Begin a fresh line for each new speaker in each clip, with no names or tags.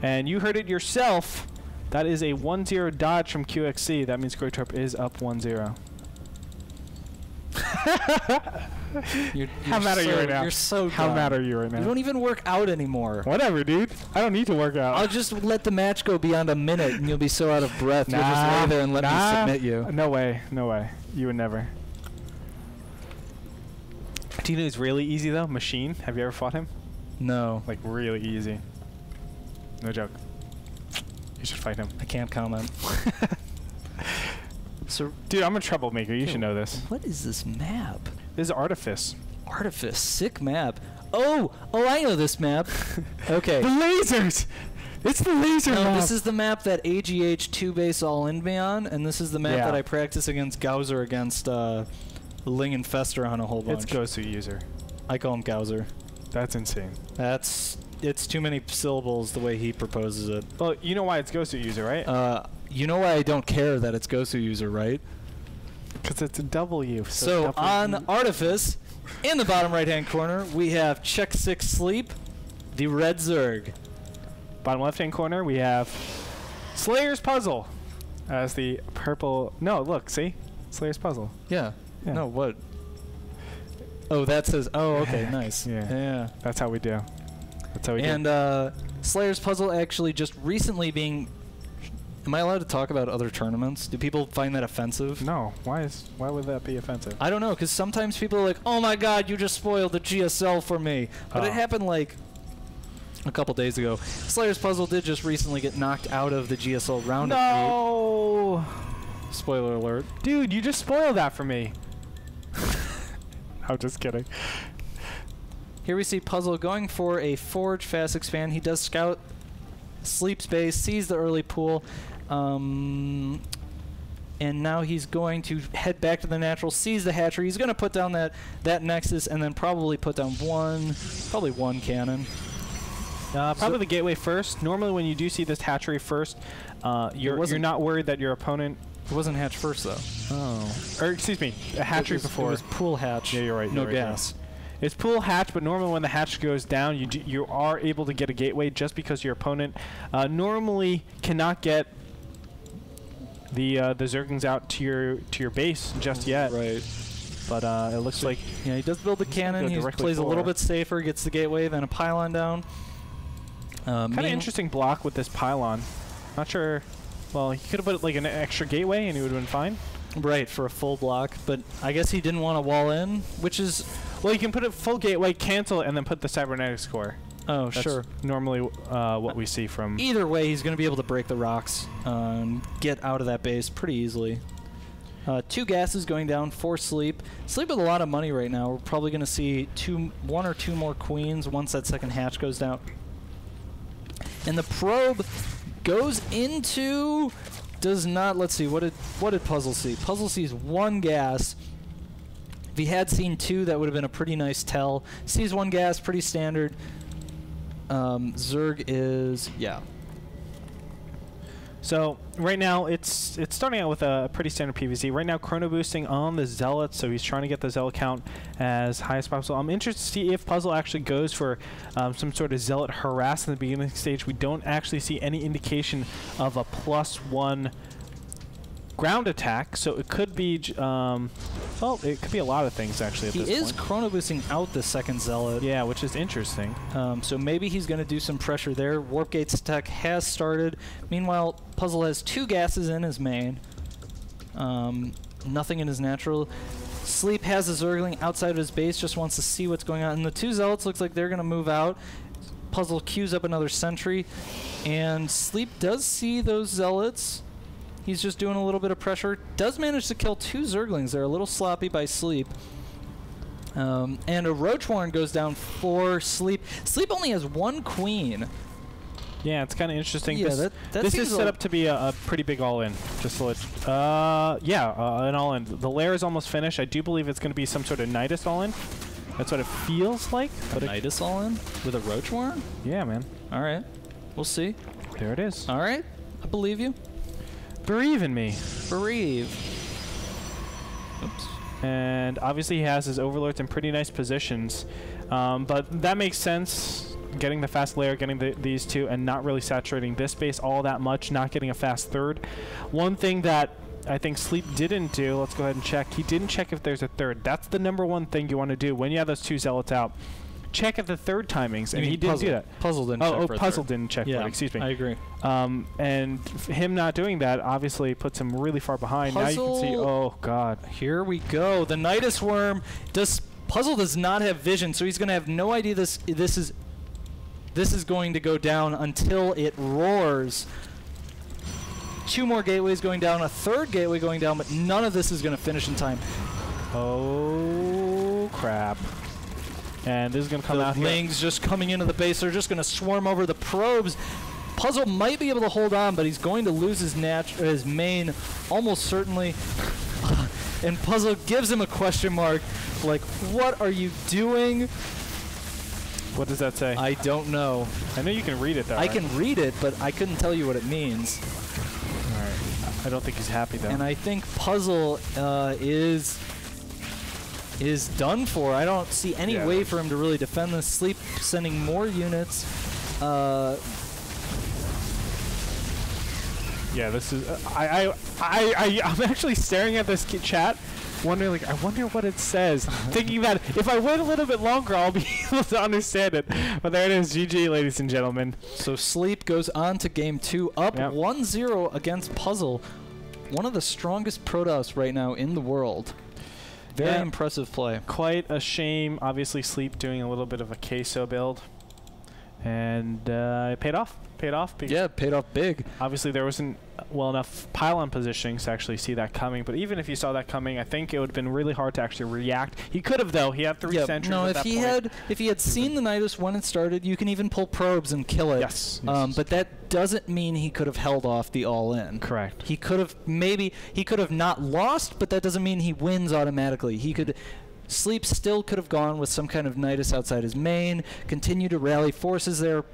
And you heard it yourself. That is a 1-0 dodge from QXC. That means Gretorp is up 1-0. How mad are you right now?
You're so
How
dumb.
mad are you right now?
You don't even work out anymore.
Whatever, dude. I don't need to work out.
I'll just let the match go beyond a minute, and you'll be so out of breath. You'll just lay there and let me submit you.
No way. No way. You would never. Do you know who's really easy, though? Machine. Have you ever fought him?
No.
Like, really easy. No joke. You should fight him.
I can't comment. So,
dude, I'm a troublemaker. You should know this.
What is this map?
This is Artifice.
Artifice. Sick map. Oh, I know this map. Okay.
The lasers! It's the laser map!
This is the map that AGH 2-base all-in me on, and this is the map that I practice against Gowser against Ling and Fester on a whole bunch.
It's Gosu user.
I call him Gowser.
That's insane.
It's too many syllables the way he proposes it.
Well, you know why it's Gosu user, right?
You know why I don't care that it's Gosu user, right?
Because it's a W.
So on Artifice, in the bottom right-hand corner, we have Check 6 Sleep, the red Zerg.
Bottom left-hand corner, we have Slayer's Puzzle as the purple... No, look, see? Slayer's Puzzle.
Yeah. No, what? Oh, that says... Oh, okay, nice.
Yeah. That's how we do. That's how we do.
And Slayer's Puzzle actually just recently being... Am I allowed to talk about other tournaments? Do people find that offensive?
No. Why would that be offensive?
I don't know, because sometimes people are like, oh my god, you just spoiled the GSL for me. But it happened like a couple days ago. Slayer's Puzzle did just recently get knocked out of the GSL round of 8.
No!
Spoiler alert.
Dude, you just spoiled that for me. I'm just kidding.
Here we see Puzzle going for a Forge Fast Expand. He does scout Sleep Space, sees the early pool, and now he's going to head back to the natural, sees the hatchery. He's going to put down that Nexus and then probably put down probably one cannon.
Probably the gateway first. Normally when you do see this hatchery first, you're not worried that your opponent...
It wasn't hatch first, though.
Oh. Or, excuse me, a hatchery before.
It was pool hatch.
Yeah, you're right.
No
you're right,
gas.
It's pool hatch, but normally when the hatch goes down, you are able to get a gateway just because your opponent normally cannot get the Zerglings out to your base just yet.
Right.
But it looks like
he does build the cannon. He plays a little bit safer, gets the gateway, then a pylon down.
Kind of interesting block with this pylon. Not sure. Well, he could have put like an extra gateway and he would have been fine.
Right, for a full block, but I guess he didn't want to wall in, which is...
Well, you can put it full gateway, cancel it, and then put the cybernetics core.
Oh,
That's
sure.
normally what we see from...
Either way, he's going to be able to break the rocks and get out of that base pretty easily. 2 gases going down, 4 sleep. Sleep with a lot of money right now. We're probably going to see 1 or 2 more queens once that second hatch goes down. And the probe goes into... Does not... Let's see. What did Puzzle see? Puzzle sees 1 gas. If he had seen 2, that would have been a pretty nice tell. Sees 1 gas, pretty standard. Zerg is... Yeah.
So right now it's starting out with a pretty standard PvZ. Right now chrono boosting on the Zealot, so he's trying to get the Zealot count as high as possible. I'm interested to see if Puzzle actually goes for some sort of Zealot harass in the beginning stage. We don't actually see any indication of a +1 ground attack, so it could be well, it could be a lot of things actually at this point.
He is chrono boosting out the second Zealot.
Yeah, which is interesting.
So maybe he's going to do some pressure there. Warp Gate's attack has started. Meanwhile, Puzzle has 2 gases in his main. Nothing in his natural. Sleep has a Zergling outside of his base, just wants to see what's going on. And the 2 Zealots looks like they're going to move out. Puzzle queues up another sentry. And Sleep does see those Zealots. He's just doing a little bit of pressure. Does manage to kill 2 Zerglings. They're a little sloppy by Sleep. And a Roach Warren goes down for Sleep. Sleep only has 1 queen.
Yeah, it's kind of interesting.
Yeah,
this is set up to be a pretty big all-in. Just to let an all-in. The lair is almost finished. I do believe it's going to be some sort of Nidus all-in. That's what it feels like.
But Nidus all-in? With a Roach Warren?
Yeah, man.
All right. We'll see.
There it is.
All right. I believe you.
Bereave in me.
Bereave. Oops.
And obviously he has his overlords in pretty nice positions. But that makes sense. getting the fast layer, getting these two, and not really saturating this base all that much, not getting a fast third. One thing that I think Sleep didn't do, let's go ahead and check. He didn't check if there's a third. That's the #1 thing you want to do when you have those 2 Zealots out. Check at the third timings, and he didn't do that.
Puzzle didn't check for
Puzzle
third.
didn't check for it, excuse me.
I agree.
And him not doing that obviously puts him really far behind.
Puzzle,
now you can see, oh god.
Here we go. The Nidus Worm Puzzle does not have vision, so he's going to have no idea this is going to go down until it roars. 2 more gateways going down, a 3rd gateway going down, but none of this is going to finish in time.
Oh crap. And this is going to come out here.
The Lings just coming into the base. They're just going to swarm over the probes. Puzzle might be able to hold on, but he's going to lose his main almost certainly. And Puzzle gives him a question mark, like, what are you doing?
What does that say?
I don't know.
I know you can read it, though.
I can read it, but I couldn't tell you what it means.
All right. I don't think he's happy, though.
And I think Puzzle is done for. I don't see any way for him to really defend this. Sleep sending more units.
Yeah, this is. I'm actually staring at this chat, wondering, like, I wonder what it says. Thinking that if I wait a little bit longer, I'll be able to understand it. But there it is, GG, ladies and gentlemen.
So Sleep goes on to game 2, up 1-0 against Puzzle. One of the strongest Protoss right now in the world. Very impressive play.
Quite a shame. Obviously, Sleep doing a little bit of a queso build. And it paid off. Paid off.
Yeah, it paid off big.
Obviously, there wasn't well enough pylon positioning to actually see that coming. But even if you saw that coming, I think it would have been really hard to actually react. He could have, though. He had 3 sentries at that point.
If he had seen the Nidus when it started, you can even pull probes and kill it.
Yes.
But that doesn't mean he could have held off the all-in.
Correct.
He could have not lost, but that doesn't mean he wins automatically. He could. Sleep still could have gone with some kind of Nidus outside his main, continue to rally forces there,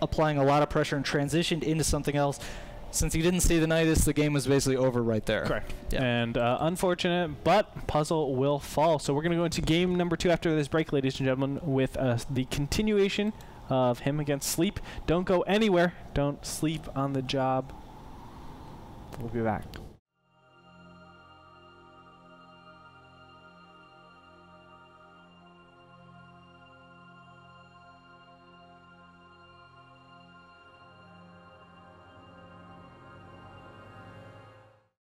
applying a lot of pressure and transitioned into something else. Since he didn't see the Nidus, the game was basically over right there.
Correct.
Yeah.
And unfortunate, but Puzzle will fall. So we're going to go into game number 2 after this break, ladies and gentlemen, with the continuation of him against Sleep. Don't go anywhere. Don't sleep on the job. We'll be back.